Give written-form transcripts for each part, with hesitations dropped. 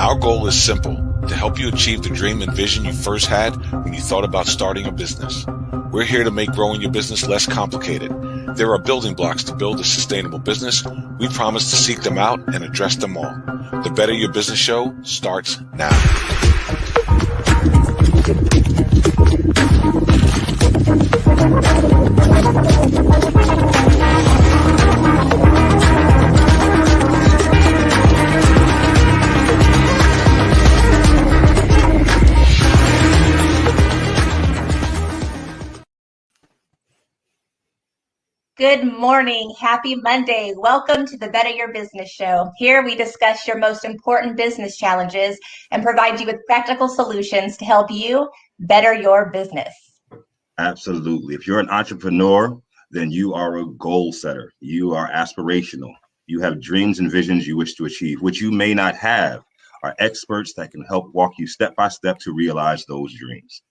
Our goal is simple: to help you achieve the dream and vision you first had when you thought about starting a business. We're here to make growing your business less complicated. There are building blocks to build a sustainable business. We promise to seek them out and address them all. The Better Your Business Show starts now. Good morning. Happy Monday. Welcome to the Better Your Business Show. Here we discuss your most important business challenges and provide you with practical solutions to help you better your business. Absolutely. If you're an entrepreneur, then you are a goal setter. You are aspirational. You have dreams and visions you wish to achieve, which you may not have. Are experts that can help walk you step by step to realize those dreams.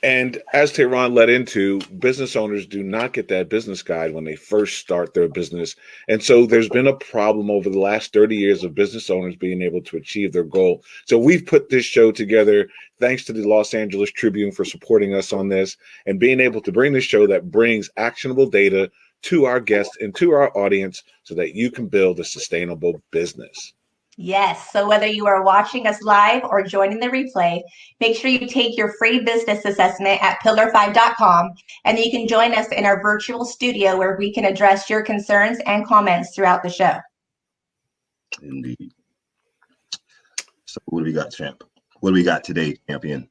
And as Tehran led into, business owners do not get that business guide when they first start their business. And so there's been a problem over the last 30 years of business owners being able to achieve their goal. So we've put this show together, thanks to the Los Angeles Tribune for supporting us on this and being able to bring this show that brings actionable data to our guests and to our audience so that you can build a sustainable business. Yes. So whether you are watching us live or joining the replay, make sure you take your free business assessment at pillar5.com, and then you can join us in our virtual studio where we can address your concerns and comments throughout the show. Indeed. So what do we got, champ? What do we got today, champion?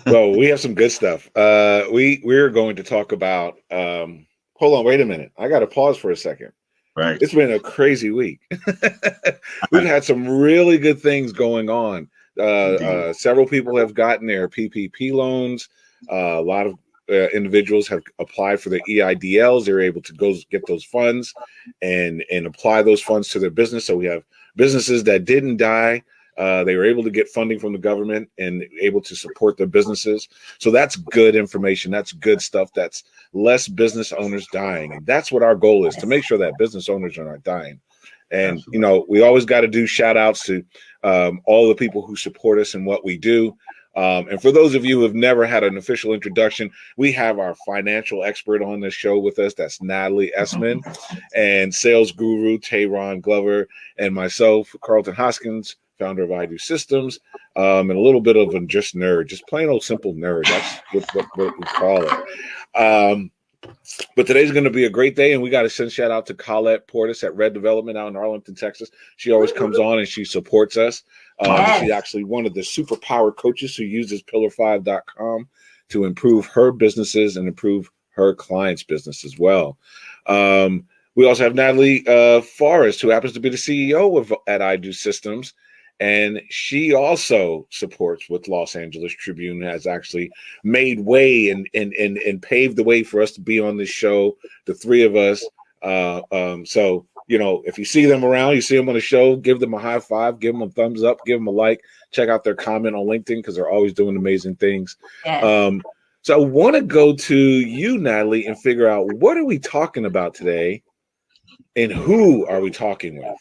Well, we have some good stuff. We're going to talk about, hold on, wait a minute. I got to pause for a second. Right. It's been a crazy week. We've had some really good things going on. Several people have gotten their PPP loans. A lot of individuals have applied for their EIDLs. They're able to go get those funds and apply those funds to their business. So we have businesses that didn't die. They were able to get funding from the government and able to support their businesses. So that's good information. That's good stuff. That's less business owners dying. And that's what our goal is, to make sure that business owners are not dying. And, Absolutely. you know, we always got to do shout outs to all the people who support us in what we do. And for those of you who have never had an official introduction, we have our financial expert on this show with us. That's Natalie Essman, and sales guru Tehran Glover, and myself, Carlton Hoskins, founder of I Do Systems, and a little bit of a just nerd, just plain old simple nerd. That's what we call it. But today's going to be a great day, and we got to send shout out to Colette Portis at Red Development out in Arlington, Texas. She always comes on and she supports us. She's actually one of the superpower coaches who uses pillar5.com to improve her businesses and improve her clients' business as well. We also have Natalie Forrest, who happens to be the CEO at I Do Systems. And she also supports with Los Angeles Tribune, has actually made way and paved the way for us to be on this show, the three of us. So, you know, if you see them around, you see them on the show, give them a high five, give them a thumbs up, give them a like, check out their comment on LinkedIn because they're always doing amazing things. Yes. So I want to go to you, Natalie, and figure out, what are we talking about today and who are we talking with?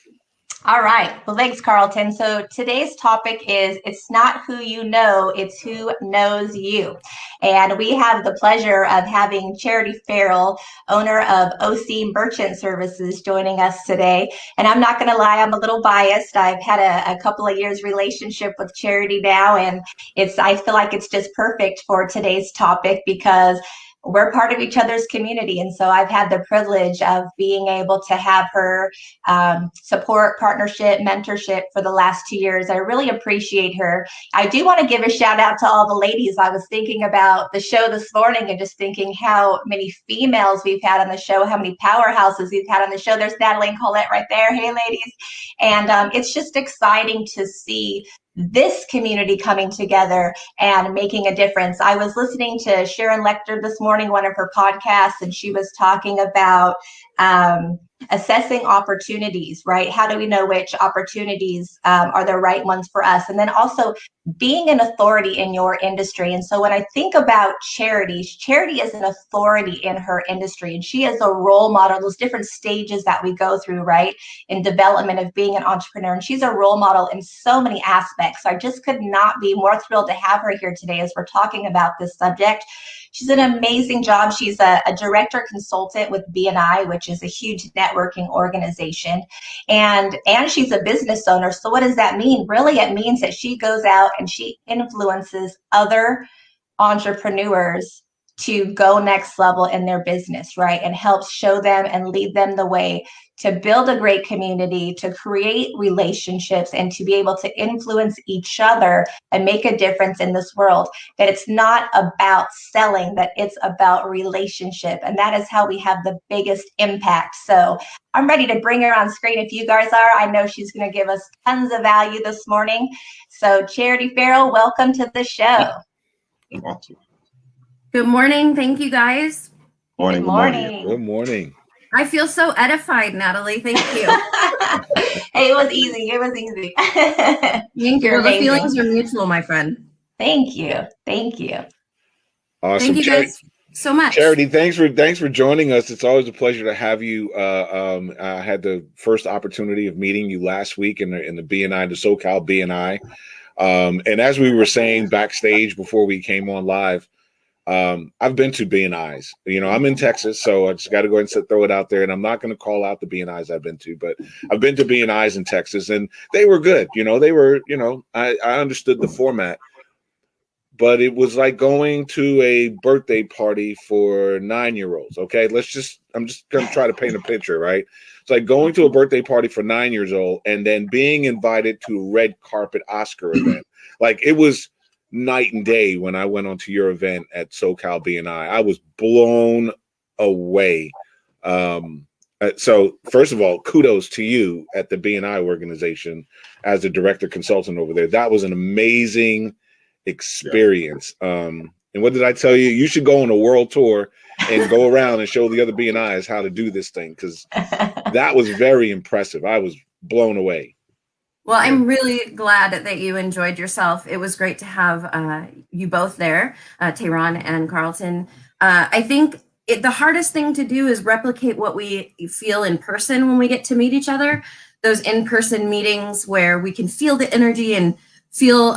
All right. Well, thanks, Carlton. So today's topic is, it's not who you know, it's who knows you. And we have the pleasure of having Charity Farrell, owner of OC Merchant Services, joining us today. And I'm not going to lie, I'm a little biased. I've had a couple of years relationship with Charity now, and I feel like it's just perfect for today's topic because we're part of each other's community. And so I've had the privilege of being able to have her support, partnership, mentorship for the last 2 years. I really appreciate her. I do want to give a shout out to all the ladies. I was thinking about the show this morning and just thinking how many females we've had on the show, how many powerhouses we've had on the show. There's Natalie and Colette right there. Hey, ladies. And it's just exciting to see this community coming together and making a difference. I was listening to Sharon Lecter this morning, one of her podcasts, and she was talking about assessing opportunities, right? How do we know which opportunities are the right ones for us? And then also being an authority in your industry. And so when I think about Charity is an authority in her industry, and she is a role model, those different stages that we go through, right, in development of being an entrepreneur. And she's a role model in so many aspects. So I just could not be more thrilled to have her here today as we're talking about this subject. She's an amazing job. She's a director consultant with BNI, which is a huge networking organization. And she's a business owner. So what does that mean? Really, it means that she goes out and she influences other entrepreneurs to go next level in their business, right? And helps show them and lead them the way to build a great community, to create relationships, and to be able to influence each other and make a difference in this world. That it's not about selling, that it's about relationship. And that is how we have the biggest impact. So I'm ready to bring her on screen if you guys are. I know she's going to give us tons of value this morning. So Charity Farrell, welcome to the show. Awesome. Good morning. Thank you, guys. Morning. Good morning. Good morning. I feel so edified, Natalie. Thank you. Hey, it was easy. It was easy. Thank you. You're The amazing. feelings are mutual, my friend. Thank you. Thank you. Awesome. Thank you guys so much. Charity, thanks for joining us. It's always a pleasure to have you. I had the first opportunity of meeting you last week in the BNI, the SoCal BNI. And as we were saying backstage before we came on live, I've been to BNIs. You know, I'm in Texas, so I just got to go ahead and throw it out there. And I'm not going to call out the BNIs I've been to, but I've been to BNIs in Texas, and they were good. You know, they were, you know, I understood the format, but it was like going to a birthday party for 9-year-olds. Okay, I'm just going to try to paint a picture, right? It's like going to a birthday party for 9 years old and then being invited to a red carpet Oscar event. Like, it was night and day when I went onto your event at SoCal BNI. I was blown away. So first of all, kudos to you at the BNI organization as the director consultant over there. That was an amazing experience. And what did I tell you? You should go on a world tour and go around and show the other BNIs how to do this thing, because that was very impressive. I was blown away. Well, I'm really glad that you enjoyed yourself. It was great to have you both there, Tehran and Carlton. I think the hardest thing to do is replicate what we feel in person when we get to meet each other. Those in-person meetings where we can feel the energy and feel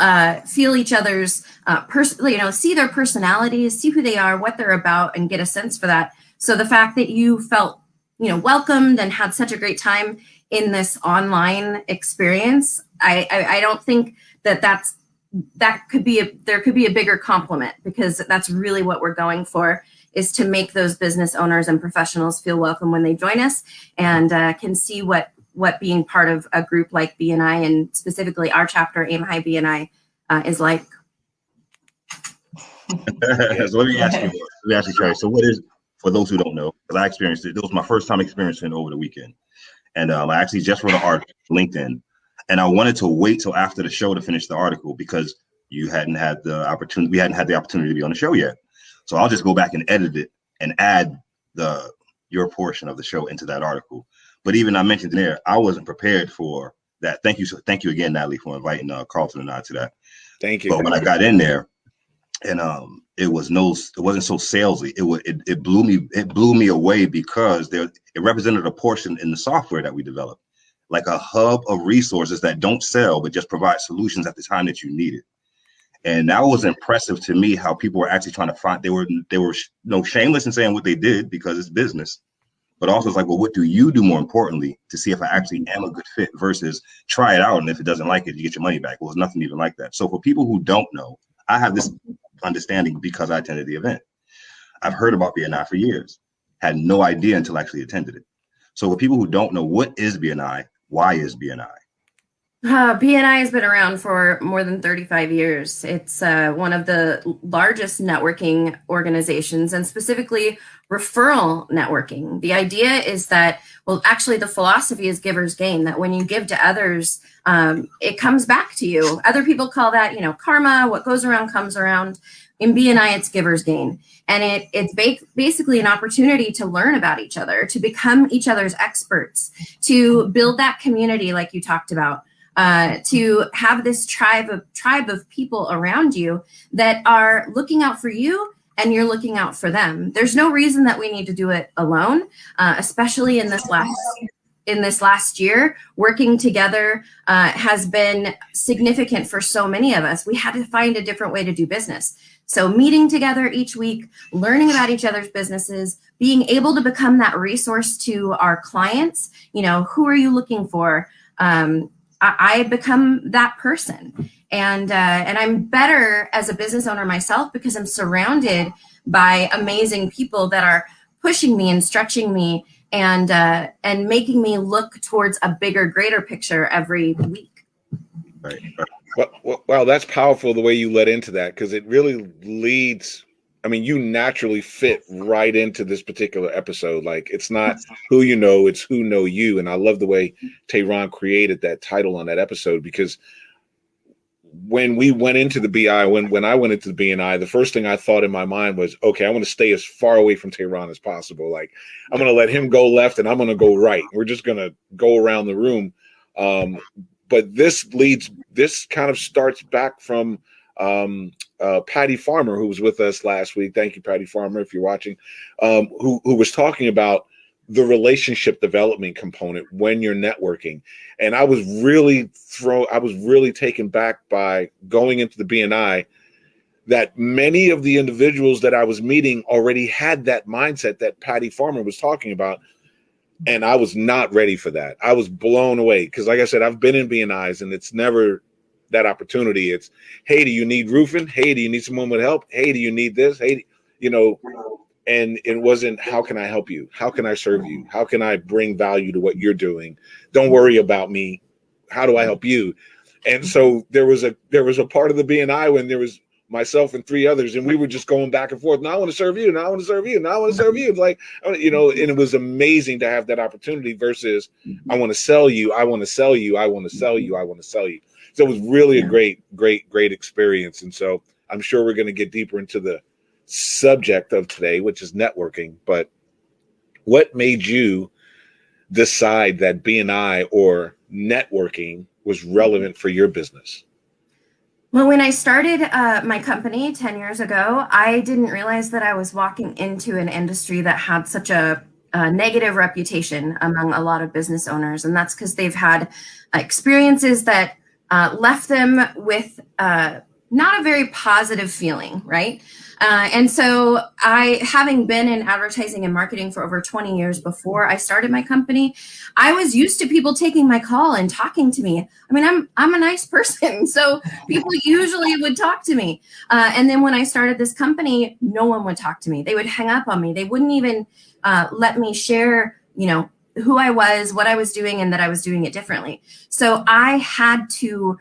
each other's see their personalities, see who they are, what they're about, and get a sense for that. So the fact that you felt, welcomed and had such a great time in this online experience, I don't think there could be a bigger compliment, because that's really what we're going for, is to make those business owners and professionals feel welcome when they join us, and can see what being part of a group like BNI, and specifically our chapter, Aim High BNI, is like. So let me ask you, Trey. So what is, for those who don't know, because I experienced it, was my first time experiencing it over the weekend. And I actually just wrote an article on LinkedIn, and I wanted to wait till after the show to finish the article, because we hadn't had the opportunity to be on the show yet. So I'll just go back and edit it and add your portion of the show into that article. But even I mentioned there, I wasn't prepared for that. Thank you again, Natalie, for inviting Carlton and I to that. Thank you. But when I got in there, and it wasn't so salesy. It blew me away, because it represented a portion in the software that we developed, like a hub of resources that don't sell, but just provide solutions at the time that you need it. And that was impressive to me, how people were actually trying to find, they were shameless in saying what they did, because it's business, but also it's like, well, what do you do more importantly to see if I actually am a good fit, versus try it out, and if it doesn't like it, you get your money back. Well, it's nothing even like that. So for people who don't know, I have this understanding because I attended the event. I've heard about BNI for years, had no idea until I actually attended it. So for people who don't know, what is BNI? Why is BNI? BNI has been around for more than 35 years. It's one of the largest networking organizations, and specifically referral networking. The idea is that, well, actually the philosophy is giver's gain, that when you give to others, it comes back to you. Other people call that, karma. What goes around comes around. In BNI, it's giver's gain. And it's basically an opportunity to learn about each other, to become each other's experts, to build that community like you talked about, to have this tribe of people around you that are looking out for you and you're looking out for them. There's no reason that we need to do it alone, especially in this last year. Working together has been significant for so many of us. We had to find a different way to do business. So meeting together each week, learning about each other's businesses, being able to become that resource to our clients. Who are you looking for? I become that person. And I'm better as a business owner myself because I'm surrounded by amazing people that are pushing me and stretching me and making me look towards a bigger, greater picture every week. Right. Well, that's powerful the way you led into that, because it really leads. I mean, you naturally fit right into this particular episode. Like, it's not who you know, it's who know you. And I love the way Tehran created that title on that episode, because when we went into the BI, when I went into the BNI, the first thing I thought in my mind was, okay, I want to stay as far away from Tehran as possible. Like, I'm going to let him go left and I'm going to go right. We're just going to go around the room. But this kind of starts back from Patty Farmer, who was with us last week. Thank you, Patty Farmer, if you're watching, who was talking about the relationship development component when you're networking. And I was really taken back by going into the BNI that many of the individuals that I was meeting already had that mindset that Patty Farmer was talking about. And I was not ready for that. I was blown away because, like I said, I've been in BNIs and it's never that opportunity. It's, hey, do you need roofing? Hey, do you need someone with help? Hey, do you need this? Hey, and it wasn't, how can I help you? How can I serve you? How can I bring value to what you're doing? Don't worry about me. How do I help you? And so there was a part of the BNI when there was myself and three others, and we were just going back and forth. Now I want to serve you. Now I want to serve you. Now I want to serve you. It's like, and it was amazing to have that opportunity versus I want to sell you. I want to sell you. I want to sell you. I want to sell you. So it was really a great experience. And so I'm sure we're going to get deeper into the subject of today, which is networking. But what made you decide that BNI or networking was relevant for your business? Well, when I started my company 10 years ago, I didn't realize that I was walking into an industry that had such a negative reputation among a lot of business owners. And that's because they've had experiences that left them with not a very positive feeling, right? And so having been in advertising and marketing for over 20 years before I started my company, I was used to people taking my call and talking to me. I mean, I'm a nice person, so people usually would talk to me. And then when I started this company, no one would talk to me. They would hang up on me. They wouldn't even let me share, who I was, what I was doing, and that I was doing it differently. So I had to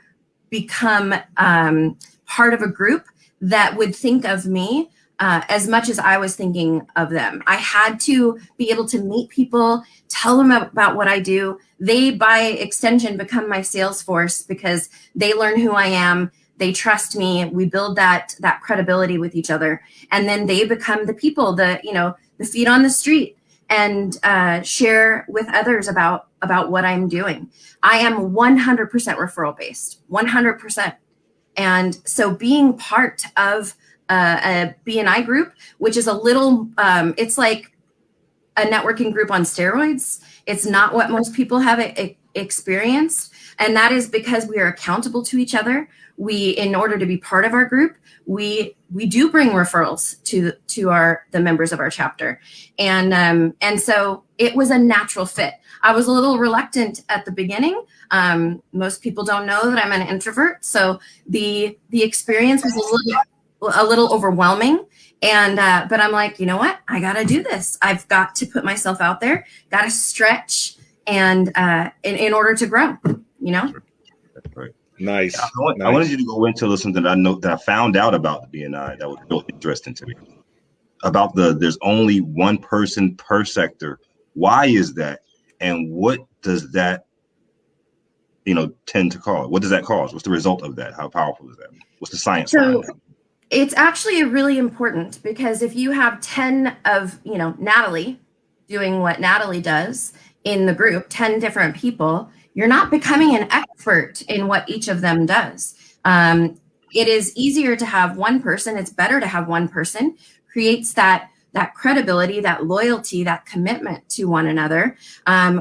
become part of a group that would think of me as much as I was thinking of them. I had to be able to meet people, tell them about what I do. They, by extension, become my sales force because they learn who I am. They trust me. We build that credibility with each other. And then they become the people, the feet on the street, and share with others about what I'm doing. I am 100% referral based, 100%. And so being part of a BNI group, which is a little, it's like a networking group on steroids. It's not what most people have experienced. And that is because we are accountable to each other. In order to be part of our group, we do bring referrals to the members of our chapter. And so it was a natural fit. I was a little reluctant at the beginning. Most people don't know that I'm an introvert. So the experience was a little overwhelming. And, but I'm like, you know what? I got to do this. I've got to put myself out there, got to stretch and, in order to grow, Right. Nice. I wanted you to go into something that I found out about the BNI that was real interesting to me. About there's only one person per sector. Why is that? And what does that, tend to cause? What does that cause? What's the result of that? How powerful is that? What's the science behind that? It's actually really important, because if you have 10 of, Natalie doing what Natalie does in the group, 10 different people, you're not becoming an expert in what each of them does. It is easier to have one person. It's better to have one person. Creates that credibility, that loyalty, that commitment to one another.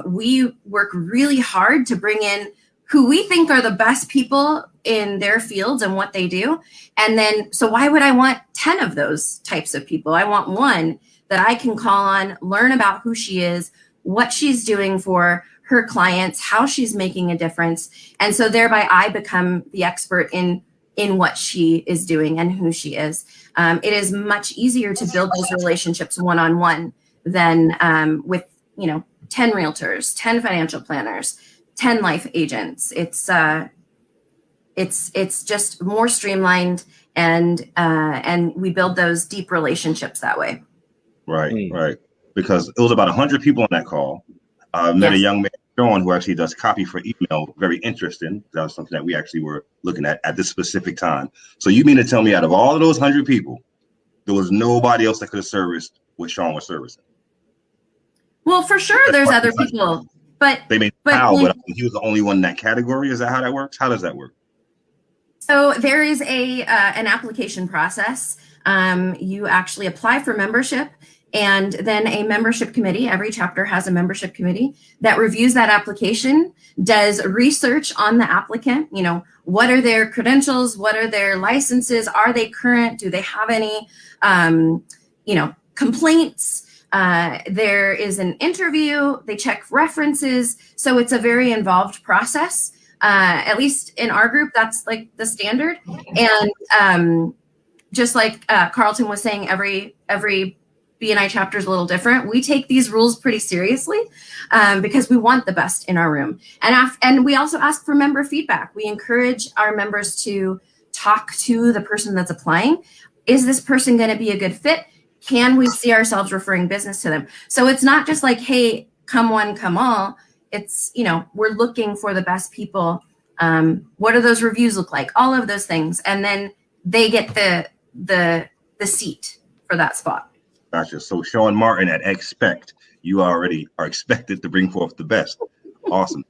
We work really hard to bring in who we think are the best people in their fields and what they do. And then, so why would I want 10 of those types of people? I want one that I can call on, learn about who she is, what she's doing for her clients, how she's making a difference. And so thereby I become the expert in what she is doing and who she is. It is much easier to build those relationships one-on-one than with, 10 realtors, 10 financial planners, 10 life agents. It's just more streamlined, and we build those deep relationships that way. Right, right. Because it was about 100 people on that call. Met a young man, Sean, who actually does copy for email. Very interesting. That was something that we actually were looking at this specific time. So you mean to tell me out of all of those 100 people, there was nobody else that could have serviced what Sean was servicing? Well, for sure, there's other people, but they may but he was the only one in that category. Is that how that works? How does that work? So there is an application process. You actually apply for membership, and then a membership committee, every chapter has a membership committee that reviews that application, does research on the applicant. What are their credentials? What are their licenses? Are they current? Do they have any, complaints? There is an interview. They check references. So it's a very involved process. At least in our group, that's like the standard. And just like Carlton was saying, every BNI chapter is a little different. We take these rules pretty seriously because we want the best in our room. And we also ask for member feedback. We encourage our members to talk to the person that's applying. Is this person going to be a good fit? Can we see ourselves referring business to them? So it's not just like, hey, come one, come all. It's, we're looking for the best people. What do those reviews look like? All of those things. And then they get the seat for that spot. Gotcha. So Sean Martin at Expect, you already are expected to bring forth the best. Awesome.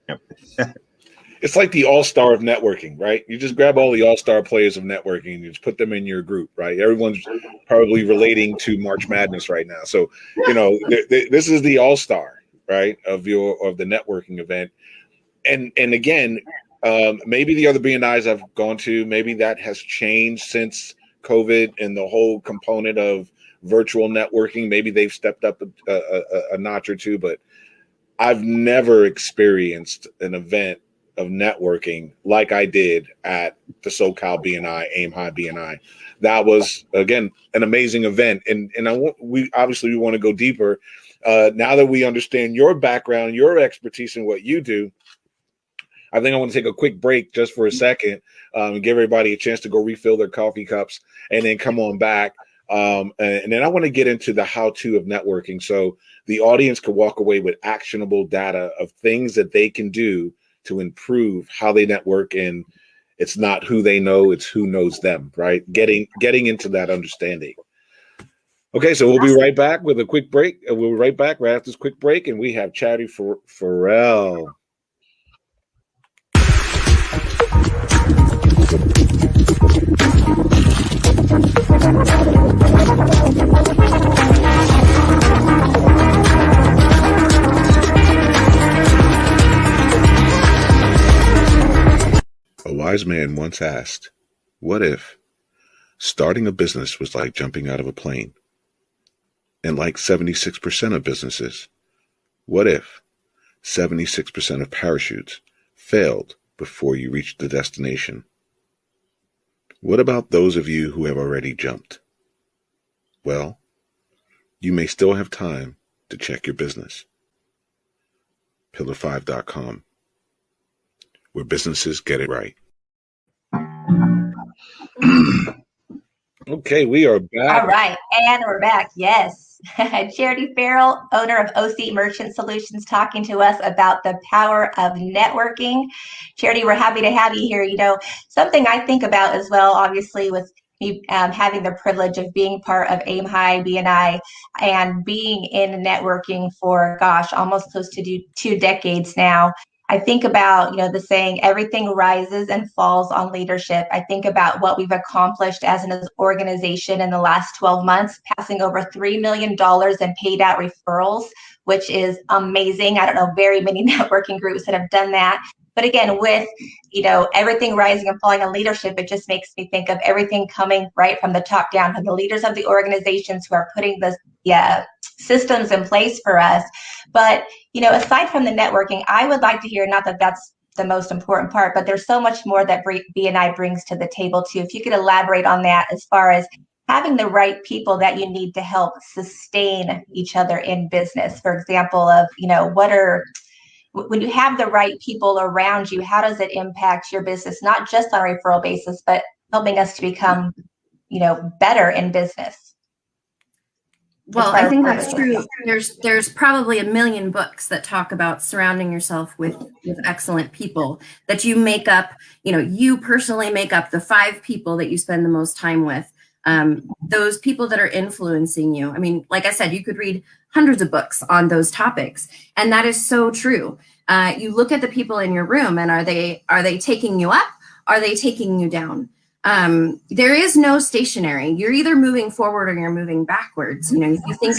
It's like the all-star of networking, right? You just grab all the all-star players of networking and you just put them in your group, right? Everyone's probably relating to March Madness right now. So, this is the all-star, right, of the networking event. And again, maybe the other BNIs I've gone to, maybe that has changed since COVID and the whole component of virtual networking. Maybe they've stepped up a notch or two, but I've never experienced an event of networking like I did at the SoCal BNI, Aim High BNI. That was, again, an amazing event. And we want to go deeper. Now that we understand your background, your expertise in what you do, I think I want to take a quick break just for a second and give everybody a chance to go refill their coffee cups and then come on back. And then I want to get into the how-to of networking so the audience can walk away with actionable data of things that they can do to improve how they network. And it's not who they know, it's who knows them, right? Getting into that understanding. Okay, so we'll be right back with a quick break. We'll be right back right after this quick break, and we have Charity Farrell. A wise man once asked, what if starting a business was like jumping out of a plane? And like 76% of businesses, what if 76% of parachutes failed before you reached the destination? What about those of you who have already jumped? Well, you may still have time to check your business. Pillar5.com, where businesses get it right. Okay, we are back. All right, and we're back. Yes. Charity Farrell, owner of OC Merchant Solutions, talking to us about the power of networking. Charity, we're happy to have you here. Something I think about as well, obviously, with having the privilege of being part of Aim High BNI and being in networking for, gosh, almost close to 2 decades now. I think about, the saying, everything rises and falls on leadership. I think about what we've accomplished as an organization in the last 12 months, passing over $3 million in paid out referrals, which is amazing. I don't know very many networking groups that have done that. But again, with, everything rising and falling on leadership, it just makes me think of everything coming right from the top down, from the leaders of the organizations who are putting the systems in place for us. But, aside from the networking, I would like to hear, not that that's the most important part, but there's so much more that BNI brings to the table too. If you could elaborate on that, as far as having the right people that you need to help sustain each other in business. For example, of, when you have the right people around you, how does it impact your business, not just on a referral basis, but helping us to become, better in business? Well, I think that's true. There's probably a million books that talk about surrounding yourself with excellent people, that you make up, you personally make up the 5 people that you spend the most time with. Those people that are influencing you. I mean, like I said, you could read hundreds of books on those topics, and that is so true. You look at the people in your room, and are they taking you up? Are they taking you down? There is no stationary. You're either moving forward or you're moving backwards. If you think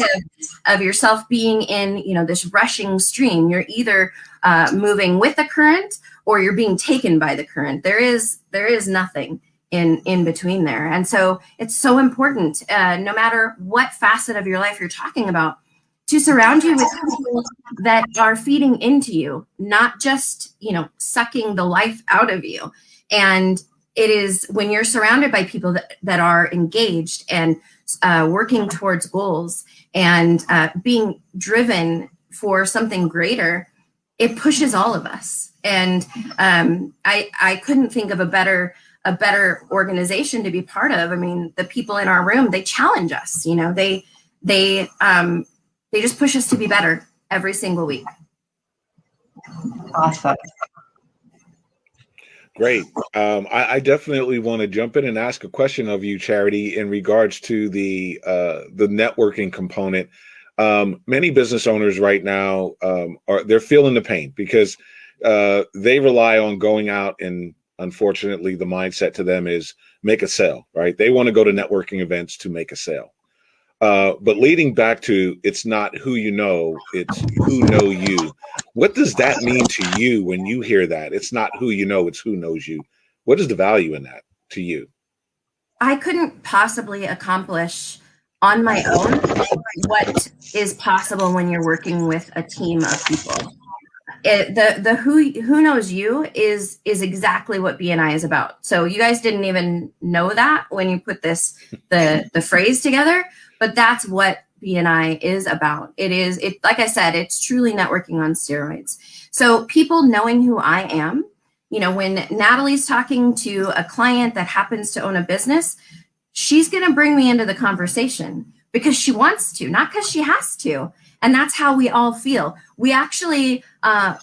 of yourself being in, this rushing stream, you're either moving with the current or you're being taken by the current. There is nothing in between there. And so it's so important, no matter what facet of your life you're talking about, to surround you with people that are feeding into you, not just, sucking the life out of you. And it is when you're surrounded by people that are engaged and working towards goals and being driven for something greater, it pushes all of us. And I couldn't think of a better organization to be part of. I mean, the people in our room, they challenge us. They just push us to be better every single week. Awesome. Great. I definitely want to jump in and ask a question of you, Charity, in regards to the networking component. Many business owners right now they're feeling the pain because they rely on going out, and unfortunately, the mindset to them is make a sale, right? They want to go to networking events to make a sale. But leading back to, it's not who you know, it's who know you. What does that mean to you when you hear that? It's not who you know, it's who knows you. What is the value in that to you? I couldn't possibly accomplish on my own what is possible when you're working with a team of people. The who knows you is exactly what BNI is about. So you guys didn't even know that when you put the phrase together, but that's what BNI is about. It like I said, it's truly networking on steroids. So people knowing who I am, when Natalie's talking to a client that happens to own a business, she's going to bring me into the conversation because she wants to, not because she has to. And that's how we all feel. We actually, I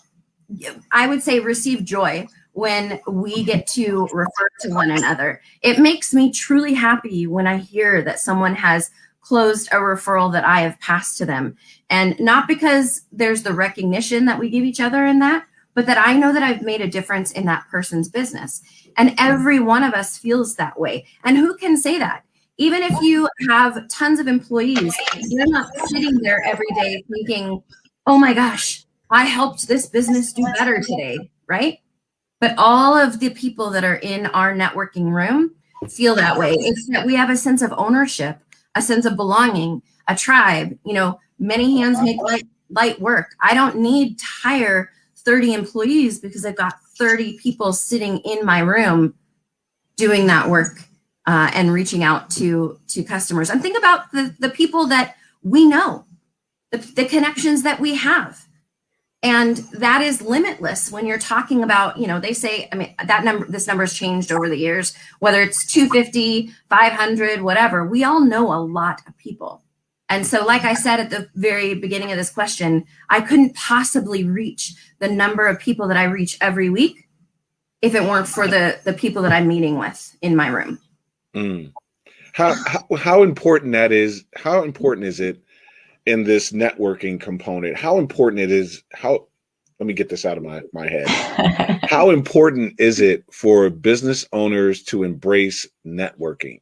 would say, receive joy when we get to refer to one another. It makes me truly happy when I hear that someone has closed a referral that I have passed to them. And not because there's the recognition that we give each other in that, but that I know that I've made a difference in that person's business. And every one of us feels that way. And who can say that? Even if you have tons of employees, you're not sitting there every day thinking, oh my gosh, I helped this business do better today, right? But all of the people that are in our networking room feel that way. It's that we have a sense of ownership, a sense of belonging, a tribe. Many hands make light work. I don't need to hire 30 employees because I've got 30 people sitting in my room doing that work and reaching out to customers. And think about the people that we know, the connections that we have. And that is limitless when you're talking about, they say, this number's changed over the years, whether it's 250, 500, whatever, we all know a lot of people. And so, like I said at the very beginning of this question, I couldn't possibly reach the number of people that I reach every week if it weren't for the people that I'm meeting with in my room. how important that is? How important is it in this networking component? How important it is? Let me get this out of my head. How important is it for business owners to embrace networking?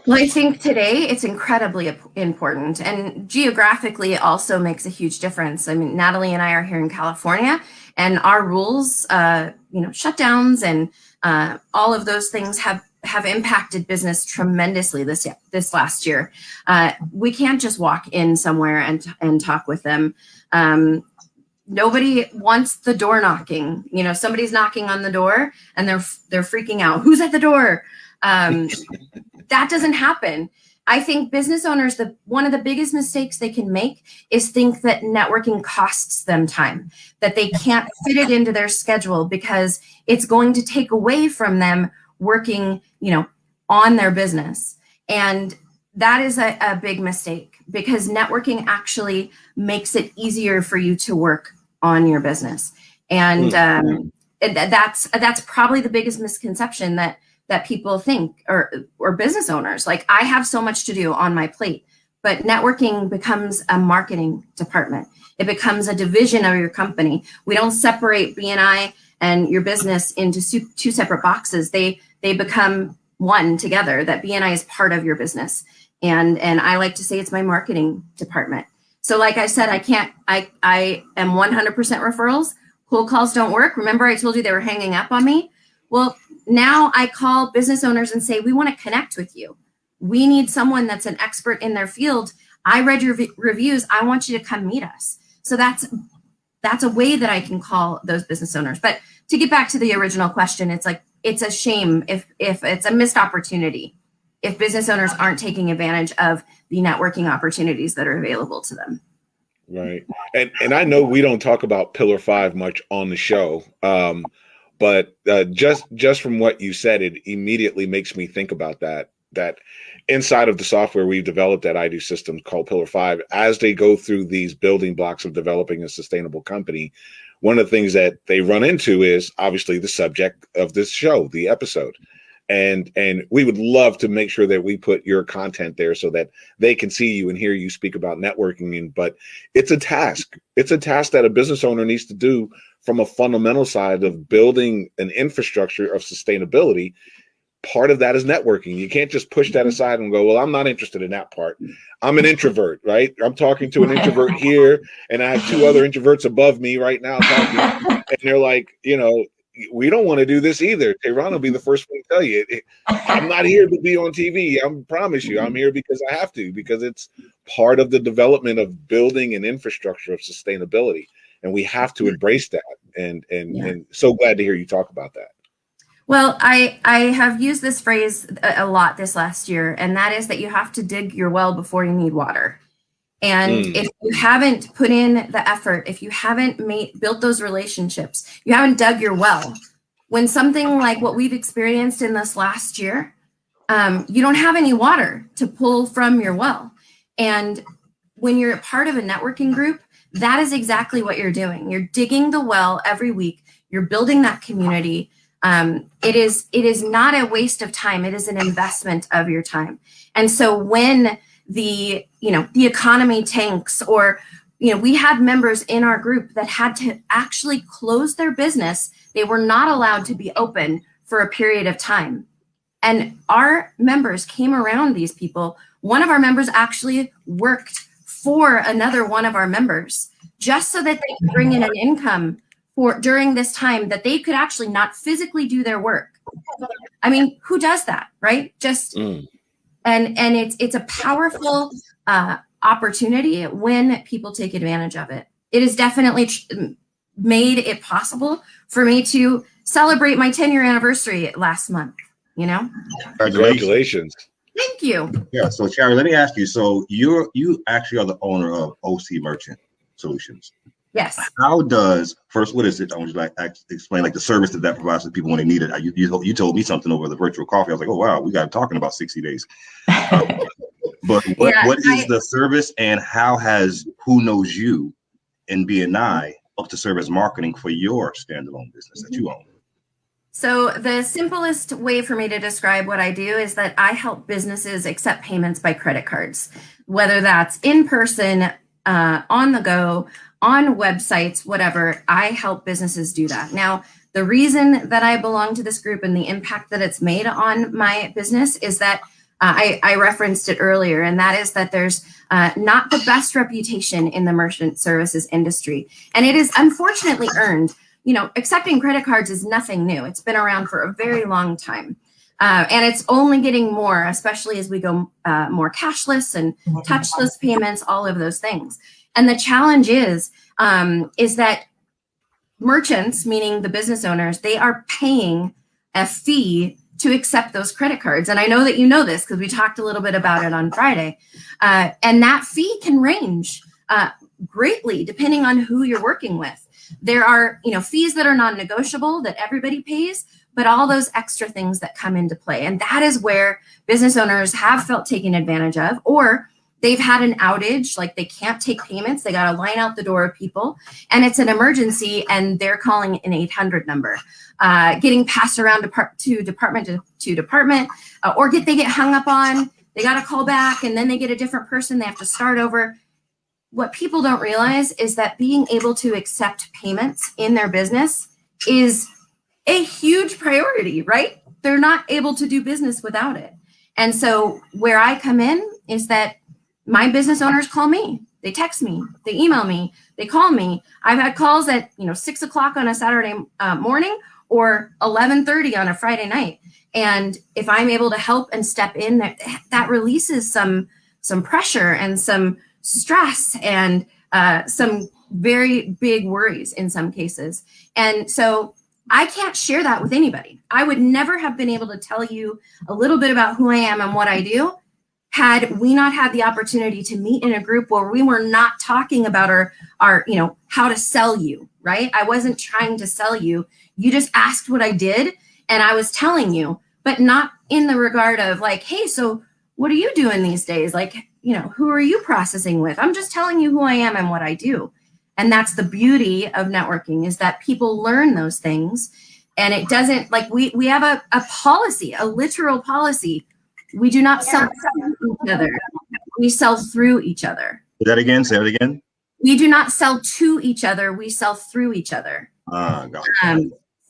Well, I think today it's incredibly important, and geographically it also makes a huge difference. I mean, Natalie and I are here in California, and our rules, shutdowns and all of those things have impacted business tremendously this last year. We can't just walk in somewhere and talk with them. Nobody wants the door knocking. Somebody's knocking on the door and they're freaking out. Who's at the door? That doesn't happen. I think business owners, one of the biggest mistakes they can make is think that networking costs them time, that they can't fit it into their schedule because it's going to take away from them working, on their business. And that is a big mistake, because networking actually makes it easier for you to work on your business. And that's probably the biggest misconception that people think, or business owners. Like, I have so much to do on my plate, but networking becomes a marketing department. It becomes a division of your company. We don't separate BNI and your business into two separate boxes. They become one together, that BNI is part of your business. And I like to say it's my marketing department. So like I said, I am 100% referrals. Cold calls don't work. Remember I told you they were hanging up on me? Well, now I call business owners and say, we want to connect with you. We need someone that's an expert in their field. I read your reviews. I want you to come meet us. So that's a way that I can call those business owners. But to get back to the original question, it's like, it's a shame if it's a missed opportunity, if business owners aren't taking advantage of the networking opportunities that are available to them. Right. And I know we don't talk about Pillar 5 much on the show, but just from what you said, it immediately makes me think about that inside of the software we've developed at I Do Systems called Pillar 5, as they go through these building blocks of developing a sustainable company, one of the things that they run into is obviously the subject of this show, the episode. And we would love to make sure that we put your content there so that they can see you and hear you speak about networking. But it's a task. It's a task that a business owner needs to do from a fundamental side of building an infrastructure of sustainability. Part of that is networking. You can't just push that aside and go, well, I'm not interested in that part. I'm an introvert, right? I'm talking to an introvert here, and I have two other introverts above me right now talking, and they're like, we don't want to do this either. Tehran will be the first one to tell you, I'm not here to be on TV. I promise you, I'm here because I have to, because it's part of the development of building an infrastructure of sustainability. And we have to embrace that. And so glad to hear you talk about that. Well, I have used this phrase a lot this last year, and that is that you have to dig your well before you need water. And if you haven't put in the effort, if you haven't built those relationships, you haven't dug your well, when something like what we've experienced in this last year, you don't have any water to pull from your well. And when you're a part of a networking group, that is exactly what you're doing. You're digging the well every week. You're building that community. It is not a waste of time. It is an investment of your time. And so when the economy tanks, or, we had members in our group that had to actually close their business. They were not allowed to be open for a period of time. And our members came around these people. One of our members actually worked for another one of our members just so that they could bring in an income during this time that they could actually not physically do their work. I mean, who does that, right? And it's a powerful opportunity when people take advantage of it. It has definitely made it possible for me to celebrate my 10-year anniversary last month, Congratulations. Thank you. Yeah. So Charity, let me ask you. So you actually are the owner of OC Merchant Solutions. Yes. How does, first, what is it? I want you to explain the service that provides to people when they need it. You told me something over the virtual coffee. I was like, oh, wow, we got talking about 60 days. But what is the service, and how has Who Knows You and BNI up to serve as marketing for your standalone business that you own? So the simplest way for me to describe what I do is that I help businesses accept payments by credit cards, whether that's in person, on the go, on websites, whatever. I help businesses do that. Now, the reason that I belong to this group and the impact that it's made on my business is that I referenced it earlier, and that is that there's not the best reputation in the merchant services industry. And it is unfortunately earned. You know, accepting credit cards is nothing new. It's been around for a very long time. And it's only getting more, especially as we go more cashless and touchless payments, all of those things. And the challenge is that merchants, meaning the business owners, they are paying a fee to accept those credit cards. And I know that you know this because we talked a little bit about it on Friday. And that fee can range greatly depending on who you're working with. There are, fees that are non-negotiable that everybody pays, but all those extra things that come into play. And that is where business owners have felt taken advantage of, or they've had an outage, like they can't take payments. They got to line out the door of people and it's an emergency and they're calling an 800 number, getting passed around department to department, or they get hung up on, they got to call back and then they get a different person. They have to start over. What people don't realize is that being able to accept payments in their business is a huge priority, right? They're not able to do business without it. And so where I come in is that my business owners call me, they text me, they email me, they call me. I've had calls at 6 o'clock on a Saturday morning or 11:30 on a Friday night. And if I'm able to help and step in, that releases some pressure and some stress and some very big worries in some cases. And so I can't share that with anybody. I would never have been able to tell you a little bit about who I am and what I do had we not had the opportunity to meet in a group where we were not talking about our how to sell you, right? I wasn't trying to sell you. You just asked what I did and I was telling you, but not in the regard of like, hey, so what are you doing these days? Like, who are you processing with? I'm just telling you who I am and what I do. And that's the beauty of networking, is that people learn those things. And it doesn't, like, we have a policy, a literal policy. We do not sell to each other. We sell through each other. Say that again. Say it again. We do not sell to each other. We sell through each other.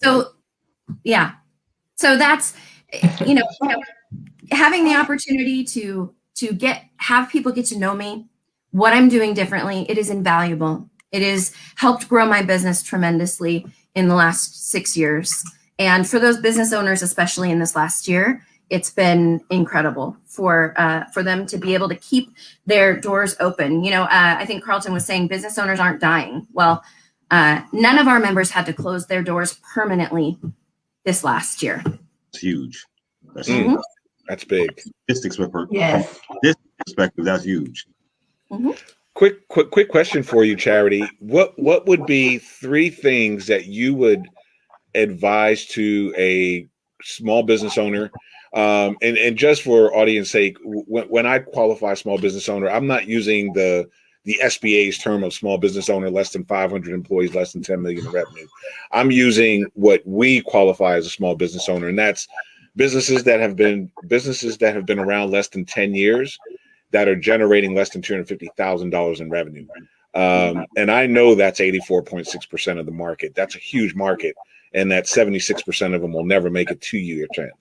So that's, having the opportunity to have people get to know me, what I'm doing differently, it is invaluable. It has helped grow my business tremendously in the last 6 years. And for those business owners, especially in this last year, it's been incredible for them to be able to keep their doors open. I think Carlton was saying business owners aren't dying. Well, none of our members had to close their doors permanently this last year. It's huge. That's Mm-hmm. huge. That's big. Statistics Yes. this perspective, that's huge. Mm-hmm. Quick question for you, Charity. What would be 3 things that you would advise to a small business owner? And just for audience sake, when I qualify small business owner, I'm not using the SBA's term of small business owner, less than 500 employees, less than 10 million in revenue. I'm using what we qualify as a small business owner, and that's businesses that have been around less than 10 years that are generating less than $250,000 in revenue. And I know that's 84.6% of the market. That's a huge market, and that 76% of them will never make it 2-year trend.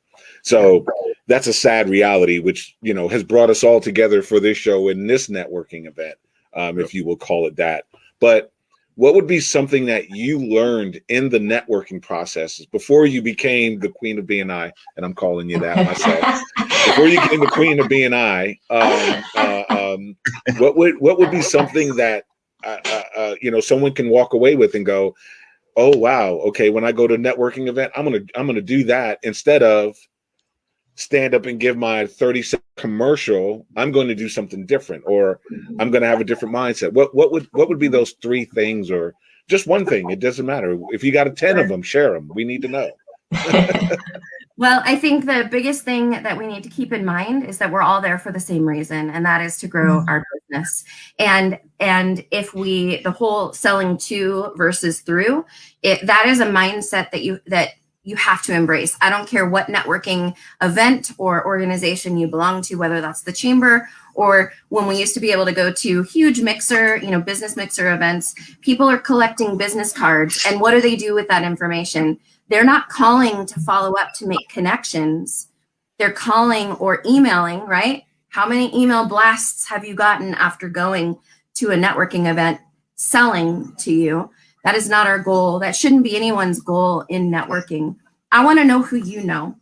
So that's a sad reality, which, has brought us all together for this show in this networking event, if you will call it that. But what would be something that you learned in the networking processes before you became the queen of BNI? And I'm calling you that myself. Before you became the queen of BNI, what would be something that someone can walk away with and go, oh wow, okay, when I go to a networking event, I'm gonna do that instead of stand up and give my 30-second commercial. I'm going to do something different, or I'm going to have a different mindset. What would be those 3 things, or just one thing? It doesn't matter. If you got 10 of them, share them. We need to know. Well, I think the biggest thing that we need to keep in mind is that we're all there for the same reason, and that is to grow our business. And if the whole selling to versus through, that is a mindset that you have to embrace. I don't care what networking event or organization you belong to, whether that's the chamber or when we used to be able to go to huge mixer, business mixer events, people are collecting business cards. And what do they do with that information? They're not calling to follow up to make connections. They're calling or emailing, right? How many email blasts have you gotten after going to a networking event selling to you? That is not our goal. That shouldn't be anyone's goal in networking. I want to know who you know.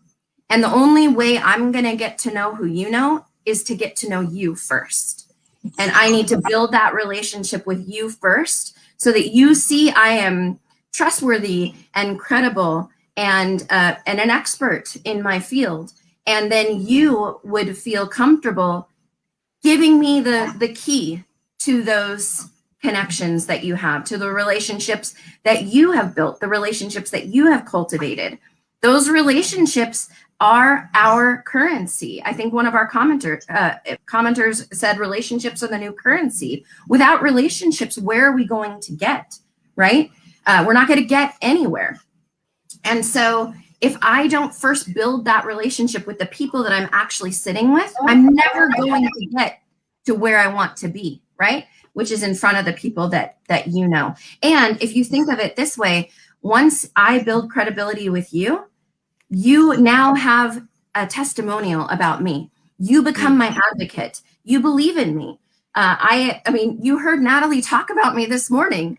And the only way I'm going to get to know who you know is to get to know you first. And I need to build that relationship with you first so that you see I am trustworthy and credible and an expert in my field. And then you would feel comfortable giving me the key to those connections that you have, to the relationships that you have built, the relationships that you have cultivated. Those relationships are our currency. I think one of our commenters said relationships are the new currency. Without relationships, where are we going to get, right? We're not going to get anywhere. And so if I don't first build that relationship with the people that I'm actually sitting with, I'm never going to get to where I want to be, right? Which is in front of the people that you know. And if you think of it this way, once I build credibility with you, you now have a testimonial about me. You become my advocate. You believe in me. I mean, you heard Natalie talk about me this morning.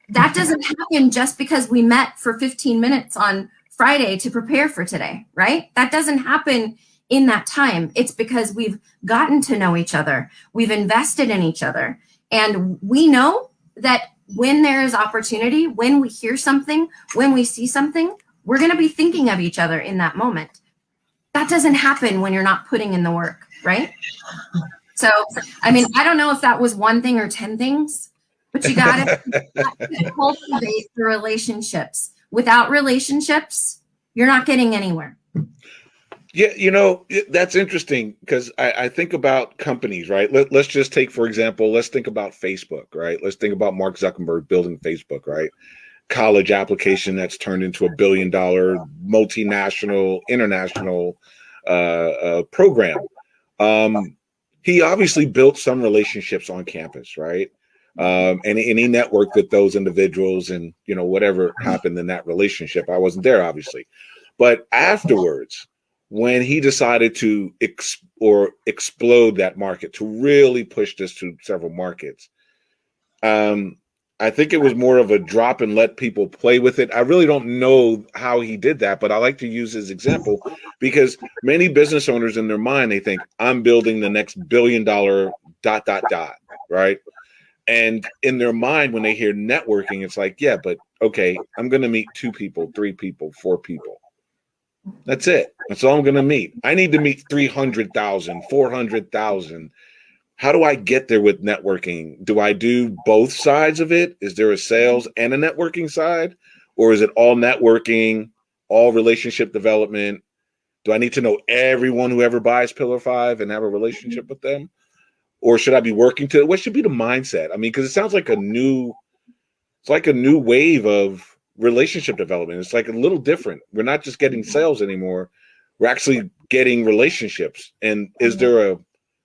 That doesn't happen just because we met for 15 minutes on Friday to prepare for today, right? That doesn't happen in that time. It's because we've gotten to know each other. We've invested in each other. And we know that when there is opportunity, when we hear something, when we see something, we're going to be thinking of each other in that moment. That doesn't happen when you're not putting in the work, right? So, I mean, I don't know if that was one thing or 10 things, but you got to cultivate the relationships. Without relationships, you're not getting anywhere. Yeah, that's interesting because I think about companies, right? Let's just take, for example, let's think about Facebook, right? Let's think about Mark Zuckerberg building Facebook, right? College application that's turned into $1 billion multinational, international program. He obviously built some relationships on campus, right? And he networked with those individuals and, whatever happened in that relationship. I wasn't there, obviously. But afterwards, when he decided to explode that market, to really push this to several markets, I think it was more of a drop and let people play with it. I really don't know how he did that, but I like to use his example because many business owners in their mind, they think I'm building the next $1 billion ... right? And in their mind, when they hear networking, it's like, yeah, but okay, I'm going to meet 2 people, 3 people, 4 people. That's it. That's all I'm going to meet. I need to meet 300,000, 400,000. How do I get there with networking? Do I do both sides of it? Is there a sales and a networking side? Or is it all networking, all relationship development? Do I need to know everyone who ever buys Pillar 5 and have a relationship with them? Or should I be working to, what should be the mindset? I mean, because it sounds like a new wave of relationship development. It's like a little different. We're not just getting sales anymore. We're actually getting relationships. And is there a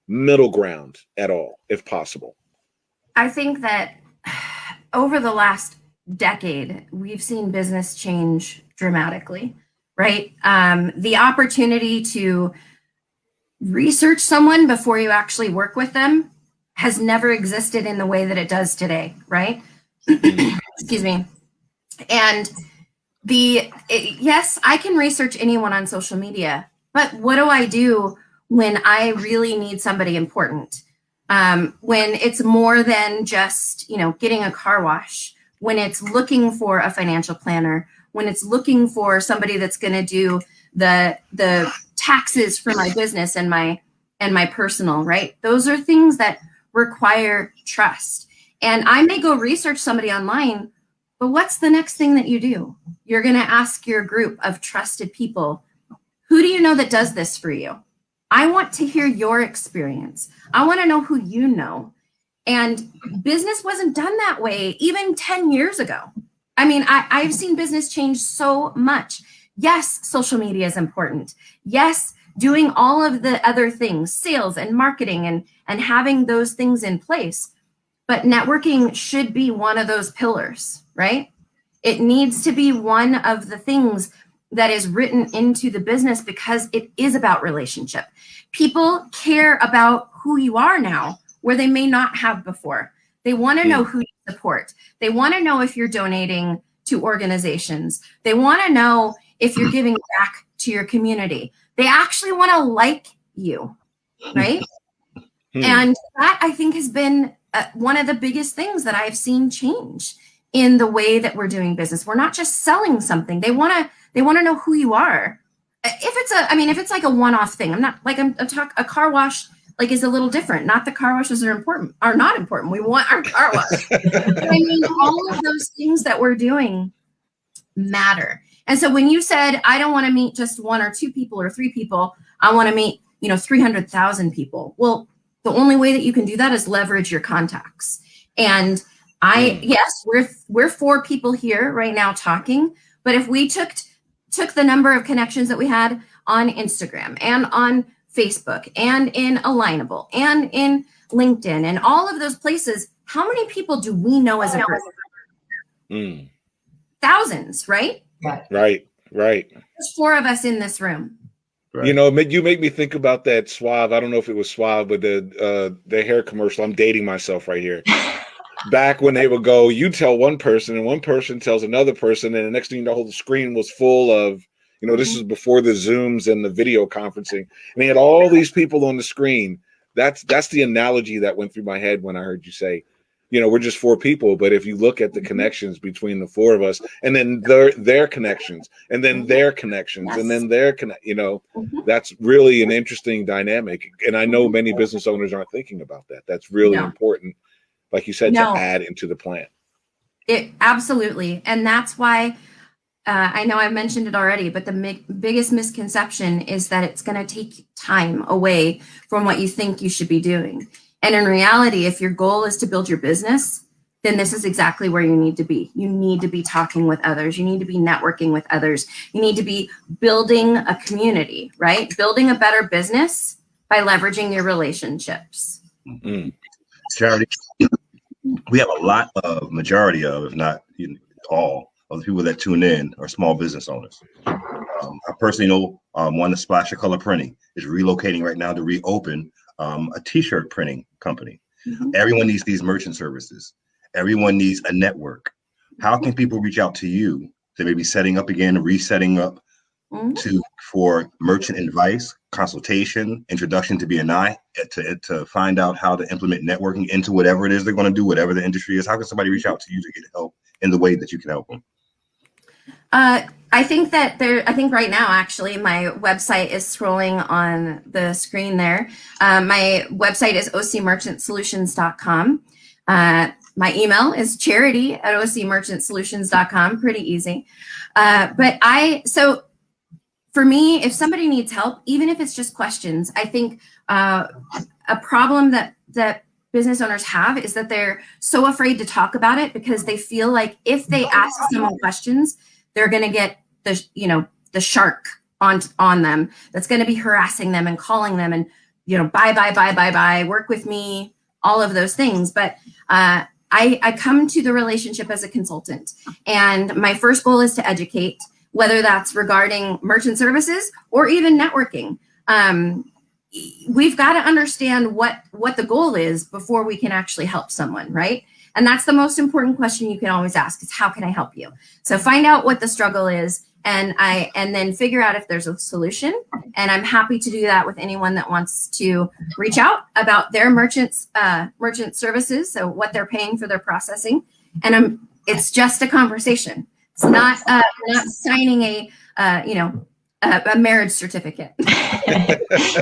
middle ground at all, if possible? I think that over the last decade, we've seen business change dramatically, right? The opportunity to research someone before you actually work with them has never existed in the way that it does today, right? Excuse me. And yes, I can research anyone on social media, but what do I do when I really need somebody important? When it's more than just, getting a car wash, when it's looking for a financial planner, when it's looking for somebody that's going to do the taxes for my business and my personal, right? Those are things that require trust. And I may go research somebody online, but what's the next thing that you do? You're going to ask your group of trusted people, who do you know that does this for you? I want to hear your experience. I want to know who you know. And business wasn't done that way even 10 years ago. I mean, I've seen business change so much. Yes, social media is important. Yes, doing all of the other things, sales and marketing and having those things in place. But networking should be one of those pillars, right? It needs to be one of the things that is written into the business because it is about relationship. People care about who you are now where they may not have before. They want to know who you support. They want to know if you're donating to organizations. They want to know if you're giving back to your community. They actually want to like you, right? And that, I think, has been one of the biggest things that I've seen change in the way that we're doing business. We're not just selling something. They want to know who you are. If it's like a one-off thing, I'm not like a car wash like is a little different. Not that car washes are not important. We want our car wash. But all of those things that we're doing matter. And so when you said, I don't want to meet just one or two people or three people, I want to meet, 300,000 people. Well, the only way that you can do that is leverage your contacts. And yes, we're 4 people here right now talking, but if we took the number of connections that we had on Instagram and on Facebook and in Alignable and in LinkedIn and all of those places, how many people do we know as a person? Thousands, right? Right. There's 4 of us in this room. Right. You make me think about that Suave. I don't know if it was Suave, but the hair commercial. I'm dating myself right here. Back when they would go, you tell one person and one person tells another person, and the next thing you know, the screen was full of, this is before the Zooms and the video conferencing, and they had all these people on the screen. That's the analogy that went through my head when I heard you say, we're just 4 people, but if you look at the connections between the 4 of us, and then their connections, and then their connections, and then their that's really an interesting dynamic. And I know many business owners aren't thinking about that. That's really important, like you said, to add into the plan. It absolutely, and that's why I know I've mentioned it already, but the biggest misconception is that it's going to take time away from what you think you should be doing. And in reality, if your goal is to build your business, then this is exactly where you need to be. You need to be talking with others. You need to be networking with others. You need to be building a community, right? Building a better business by leveraging your relationships. Charity, we have a majority of, if not all, of the people that tune in are small business owners. I personally know one, the Splash of Color Printing, is relocating right now to reopen a t-shirt printing company. Everyone needs these merchant services. Everyone needs a network. How can people reach out to you that may be setting up again, resetting up for merchant advice, consultation, introduction to BNI, to find out how to implement networking into whatever it is they're going to do, whatever the industry is? How can somebody reach out to you to get help in the way that you can help them? I think right now, actually, my website is scrolling on the screen there. My website is ocmerchantsolutions.com. My email is charity@ocmerchantsolutions.com. Pretty easy. So for me, if somebody needs help, even if it's just questions, I think a problem that business owners have is that they're so afraid to talk about it because they feel like if they ask someone questions, they're going to get the shark on them that's going to be harassing them and calling them and bye, work with me, all of those things. But I come to the relationship as a consultant, and my first goal is to educate, whether that's regarding merchant services or even networking. We've got to understand what the goal is before we can actually help someone, right? And that's the most important question you can always ask is, how can I help you? So find out what the struggle is, and then figure out if there's a solution. And I'm happy to do that with anyone that wants to reach out about their merchant services, so what they're paying for their processing. And it's just a conversation. It's not we're not signing a marriage certificate.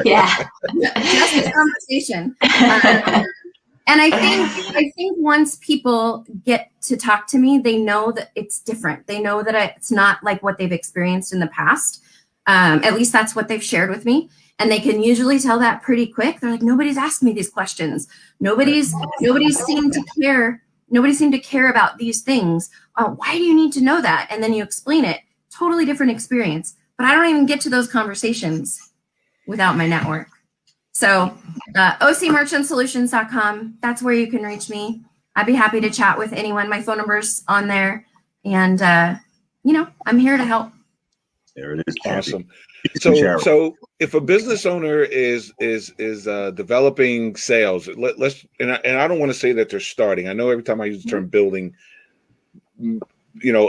Yeah, just a conversation. And I think once people get to talk to me, they know that it's different. They know that it's not like what they've experienced in the past. At least that's what they've shared with me. And they can usually tell that pretty quick. They're like, nobody's asked me these questions. Nobody's seemed to care. Nobody seemed to care about these things. Why do you need to know that? And then you explain it. totally different experience. But I don't even get to those conversations without my network. So ocmerchantsolutions.com, that's where you can reach me. I'd be happy to chat with anyone. My phone number's on there. And, I'm here to help. There it is. Awesome. So if a business owner is developing sales, let's and I don't want to say that they're starting. I know every time I use the term building,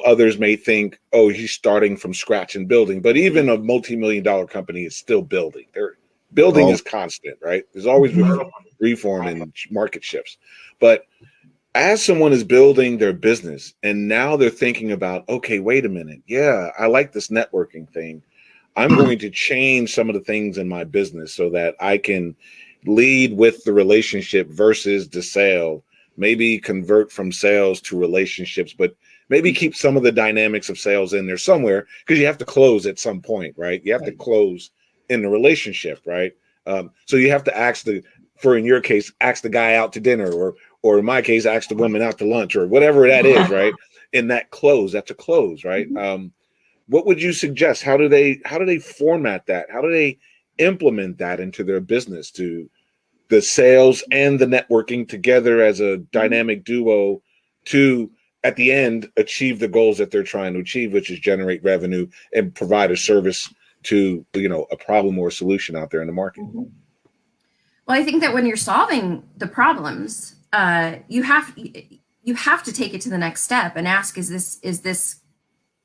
others may think, oh, he's starting from scratch and building. But even a multi-million-dollar company is still building. Building is constant, right? There's always reform and market shifts. But as someone is building their business and now they're thinking about, okay, wait a minute. Yeah, I like this networking thing. I'm going to change some of the things in my business so that I can lead with the relationship versus the sale, maybe convert from sales to relationships, but maybe keep some of the dynamics of sales in there somewhere, because you have to close at some point, right? You have to close in the relationship, right? So you have to in your case, ask the guy out to dinner, or in my case, ask the woman out to lunch, or whatever that is, right? In that close, that's a close, right? What would you suggest? How do they format that? How do they implement that into their business, to the sales and the networking together as a dynamic duo to, at the end, achieve the goals that they're trying to achieve, which is generate revenue and provide a service to, a problem or a solution out there in the market? Well, I think that when you're solving the problems, you have to take it to the next step and ask, is this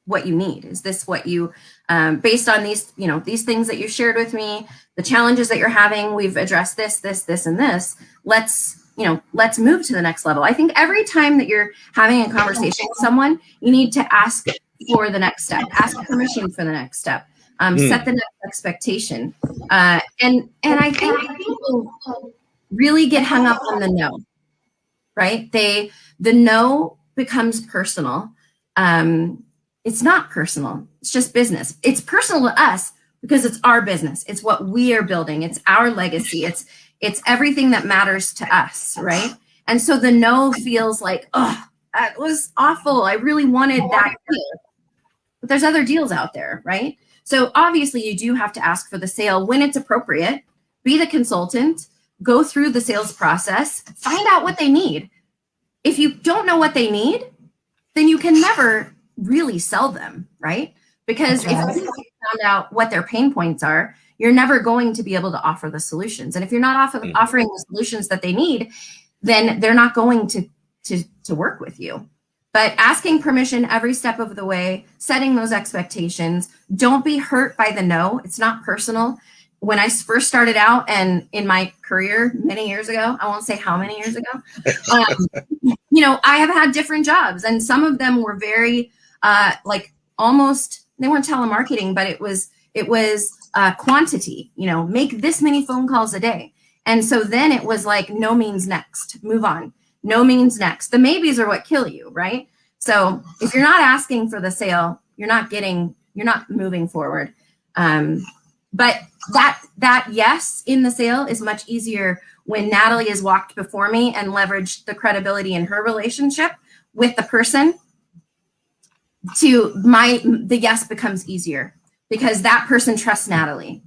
what you need? Is this what you, based on these things that you shared with me, the challenges that you're having, we've addressed this, and this, let's move to the next level. I think every time that you're having a conversation with someone, you need to ask for the next step, ask permission for the next step, set the next expectation. And I think people really get hung up on the no, right? The no becomes personal. It's not personal. It's just business. It's personal to us because it's our business. It's what we are building. It's our legacy. It's everything that matters to us, right? And so the no feels like, oh, that was awful. I really wanted that deal. But there's other deals out there, right? So obviously you do have to ask for the sale when it's appropriate. Be the consultant. Go through the sales process. Find out what they need. If you don't know what they need, then you can never really sell them, right? Because if you found out what their pain points are, you're never going to be able to offer the solutions. And if you're not offering the solutions that they need, then they're not going to work with you. But asking permission every step of the way, setting those expectations, don't be hurt by the no. It's not personal. When I first started out and in my career many years ago, I won't say how many years ago, I have had different jobs, and some of them were very almost, they weren't telemarketing, but it was quantity, make this many phone calls a day. And so then it was like, no means next, move on. No means next. The maybes are what kill you, right? So if you're not asking for the sale, you're not moving forward. But that yes in the sale is much easier when Natalie has walked before me and leveraged the credibility in her relationship with the person. The yes becomes easier because that person trusts Natalie